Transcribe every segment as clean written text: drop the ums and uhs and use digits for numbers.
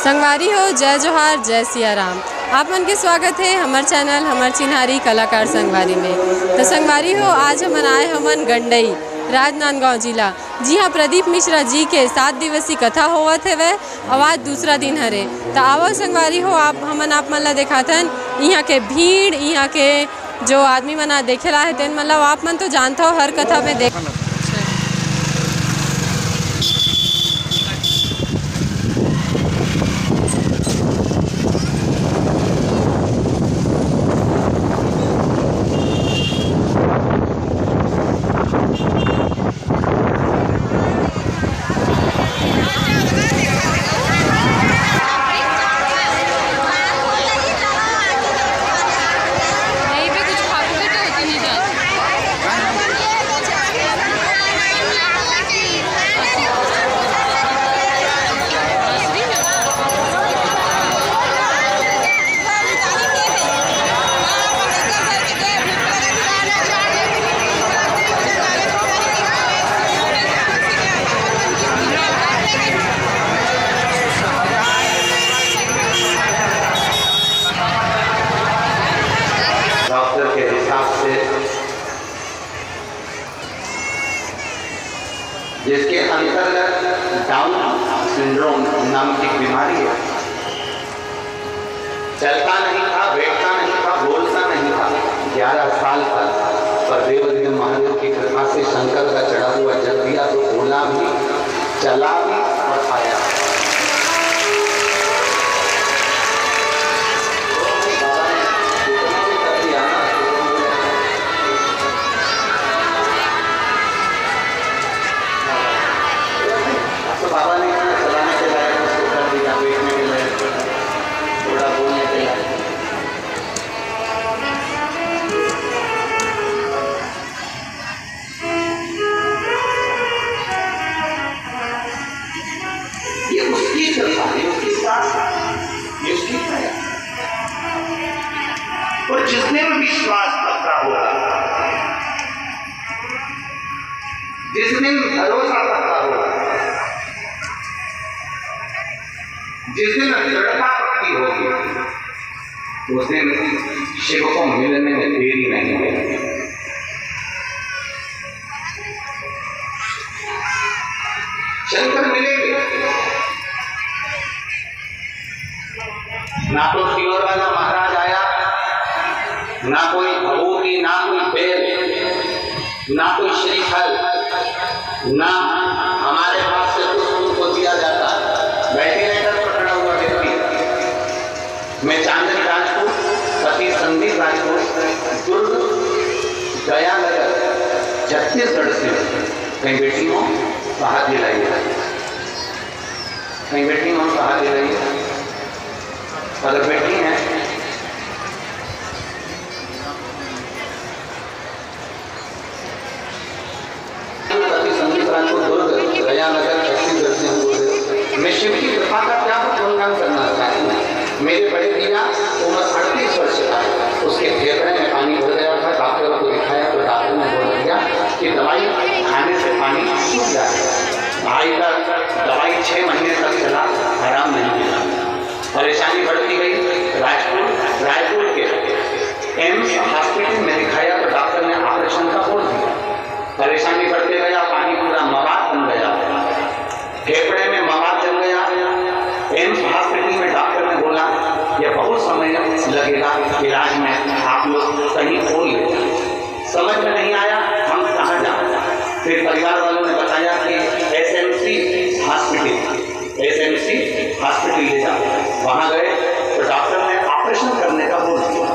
संगवारी हो, जय जोहार, जय सिया राम। आप मन के स्वागत है हमार चैनल हमार चिन्हारी कलाकार संगवारी में। तो संगवारी हो, आज हमन आए हमन गंडई राजनांदगांव जिला। जी हाँ, प्रदीप मिश्रा जी के 7 दिवसीय कथा होवत है वह और आज दूसरा दिन हरे। तो आवो संगवारी हो, आप मन ला देखाथन यहाँ के भीड़, यहाँ के जो आदमी मन देखेला है तेन मतलब आप मन तो जानता हो हर कथा में देख। जिसके अंतर्गत डाउन सिंड्रोम नाम की बीमारी है। चलता नहीं था, बैठता नहीं था, बोलता नहीं था। 11 साल तक पर देवदेव महादेव की कृपा से शंकर का चढ़ा हुआ जल दिया तो बोला भी, चला भी और आया। बाबा ने चलाने के लायक, उसको कर दिया, बैठने के लायक, थोड़ा बोलने के लायक। ये उसकी कृपा है, उसकी साथ, ये उसकी दया। और जिसने भी विश्वास रखा होगा, जिसने भरोसा रखा होगा, जिस दिन दृढ़ता पक्की होगी उस दिन शिव को मिलने में देरी नहीं होगी। शंकर मिलेंगे, ना तो सियोर वाला महाराज आया, ना कोई भभूति, ना कोई बेल, ना कोई श्रीफल, ना हमारे पास से कुछ उनको दिया जाता। वेंटिलेटर पर खड़ा हुआ व्यक्ति, मैं चांदनी राजपूत, पति संदीप राजपूत, दुर्ग दयानगर छत्तीसगढ़ से। कहीं बेटी हो तो हाथ दिलाइए, कहीं बेटी हो तो हाथ दिलाइए। अगर बेटी है पति संदीप राजपूत, दुर्ग दयानगर छत्तीसगढ़ से। मैं शिव की कृपा का क्या गुणगान करना चाहती हूँ। मेरे बड़े भैया उम्र 38 वर्ष का है, उसके फेफड़े में पानी भर गया था। डॉक्टर को दिखाया तो डॉक्टर ने बोल दिया कि दवाई खाने से पानी सूख जाएगा। भाई का दवाई 6 महीने तक चला, आराम नहीं मिला। परेशानी बढ़ती गई। रायपुर के एम्स हॉस्पिटल में दिखाया तो डॉक्टर ने ऑपरेशन का बोल दिया। परेशानी बढ़ते गया, पानी पूरा मवाद बन गया, फेफड़े में मवाद जम गया। एम्स हॉस्पिटल में डॉक्टर ने बोला यह बहुत समय लगेगा इलाज में, आप लोग कहीं और ले जाए। समझ में नहीं आया हम कहाँ जाए। फिर परिवार वालों ने बताया कि एसएमसी हॉस्पिटल ले जाओ। वहाँ गए तो डॉक्टर ने ऑपरेशन करने का बोल दिया।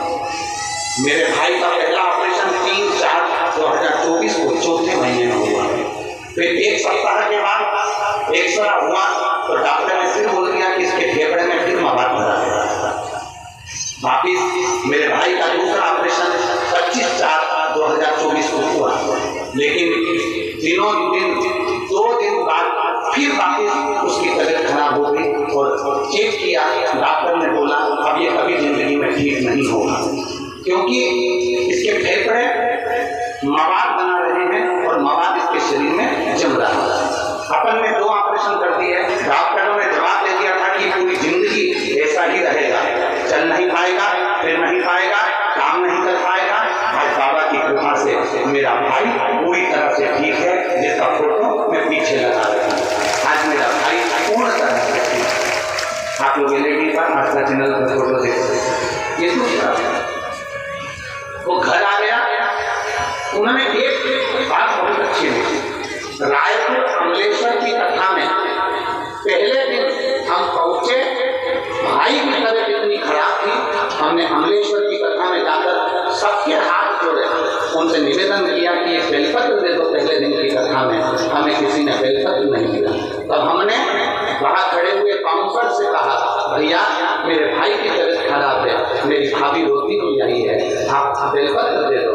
मेरे भाई का पहला ऑपरेशन 3/4/2024 को चौथे महीने में हुआ। फिर 1 सप्ताह के बाद एक्सरा हुआ तो डॉक्टर ने फिर बोल दिया कि इसके फेफड़े में फिर मवाद भरा है। वापिस मेरे भाई का दूसरा ऑपरेशन 25/4/2024 को हुआ। लेकिन 2 दिन बाद फिर वापिस उसकी तबीयत खराब हो गई और चेक किया। डॉक्टर ने बोला अब ये कभी जिंदगी में ठीक नहीं होगा, क्योंकि इसके फेफड़े मवाद बना रहे हैं और मवाद इसके शरीर में जम रहा है। अपन ने 2 ऑपरेशन कर दिए। डॉक्टरों ने जवाब दे दिया था कि पूरी जिंदगी चल नहीं पाएगा, फिर नहीं पाएगा, काम नहीं कर पाएगा। आज बाबा की कृपा से मेरा भाई पूरी तरह से ठीक है, जिसका फोटो मैं पीछे लगा रहा हूँ। आज मेरा भाई पूर्ण तरह से ठीक है। आप लोग एलईडी पर आस्था चैनल पर फोटो देखो। ये दूसरा वो घर आ गया, उन्होंने एक बात बहुत अच्छी लिखी। रायपुर अमलेश्वर की कथा में पहले दिन हम पहुंचे, भाई की तबीयत इतनी खराब थी, हमने अमलेश्वर की कथा में जाकर सबके हाथ जोड़े, उनसे निवेदन किया कि एक बेलपत्र दे दो। पहले दिन की कथा में हमें किसी ने बेलपत्र नहीं दिया। तब हमने वहां खड़े हुए बाउंसर से कहा, भैया मेरे भाई की तबीयत खराब है, मेरी भाभी रोती हुई आई है, आप बेलपत्र दे दो।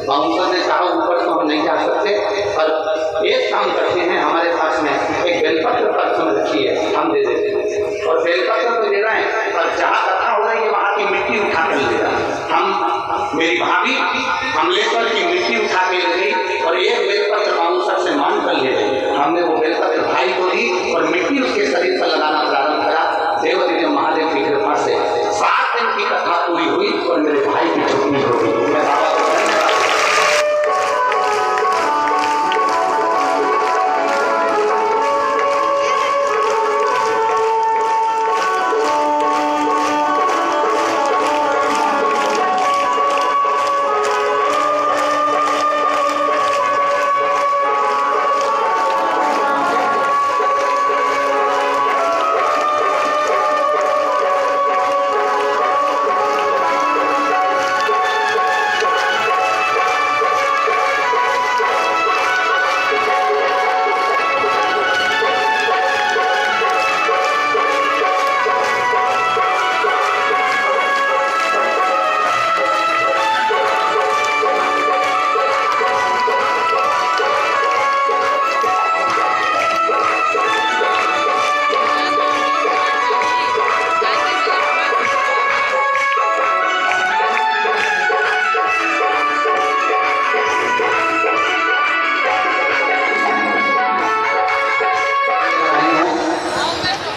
बाउंसर ने कहा ऊपर तो हम नहीं जा सकते, पर एक काम करते हैं, हमारे पास में एक बेलपत्र पर्सन रखी है, हम दे देते हैं। और बेलपत्र तो दे रहे हैं, पर जहाँ कथा हो रही है वहाँ की मिट्टी उठा कर ले रहा है। हम मेरी भाभी अमलेश्वर की मिट्टी उठा के ले गई और एक बेलपत्र बाउंसर से मांग कर ले गई। हमने वो बेलपत्र भाई को दी और मिट्टी उसके शरीर पर लगाना प्रारंभ करा। देव दिव्य महादेव की कृपा से 7 दिन की कथा पूरी हुई और मेरे भाई की छुट्टी हो गई। मैं बाबा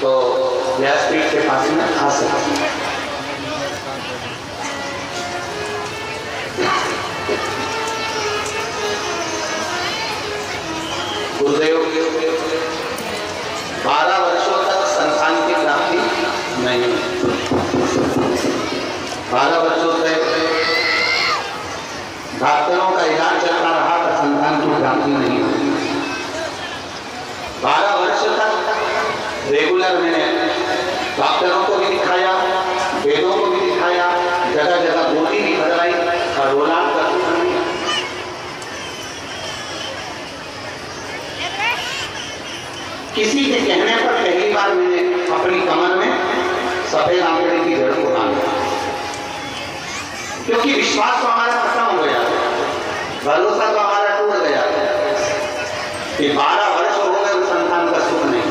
को व्यासपीठ के पास में खा सकते हैं। गुरुदेव 12 वर्षों तक संतान की प्राप्ति नहीं हुई। 12 वर्षों तक डॉक्टरों का इलाज चलता रहा पर संतान की प्राप्ति नहीं हुई। 12 वर्ष तक रेगुलर मैंने डॉक्टरों को भी दिखाया, वेदों को भी दिखाया, जगह जगह गोदी भी बदलाई और रोलान कर किसी के कहने पर पहली बार मैंने अपनी कमर में सफेद आंकड़े की जड़ को बांधा, क्योंकि विश्वास तो हमारा खत्म हो गया, भरोसा तो हमारा टूट गया कि 12 वर्ष हो गए संतान का सुख नहीं।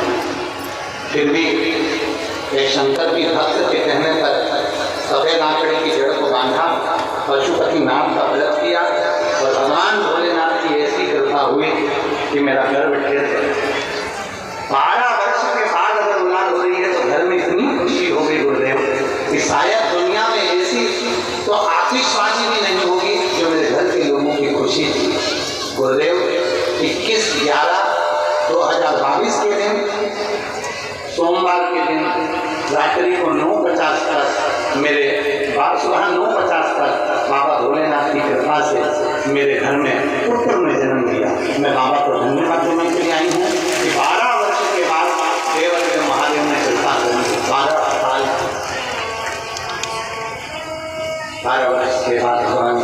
फिर भी एक शंकर की भक्त के कहने पर सफेद आंकड़े की जड़ को बांधा, पशुपति नाम का व्रत किया और भगवान भोलेनाथ की ऐसी कृपा हुई कि मेरा गर्भ ढेर गया। 12 वर्ष के बाद अगर औलाद हो रही है तो घर में इतनी खुशी हो गई गुरुदेव कि शायद दुनिया में ऐसी तो आतिशबाजी भी नहीं होगी जो मेरे घर के लोगों की खुशी थी। गुरुदेव 21/11/2022 के दिन सोमवार के दिन रात्रि को 9:50 पर मेरे सुबह 9:50 पर बाबा भोलेनाथ की कृपा से मेरे घर में पुत्र ने जन्म लिया। मैं बाबा को धन्यवाद देने के लिए आई हूँ कि 12 वर्ष के बाद देव महादेव ने कृपा करी। 12 वर्ष के बाद भगवान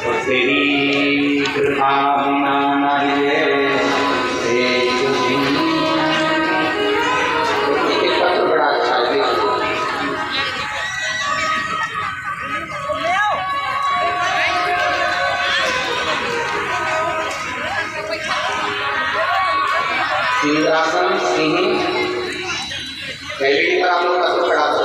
और तेरी कृपा बिना पत्र बड़ा अच्छा है। इंद्रासन सिंह एलईडी पर आप लोग पत्र पढ़ा दो।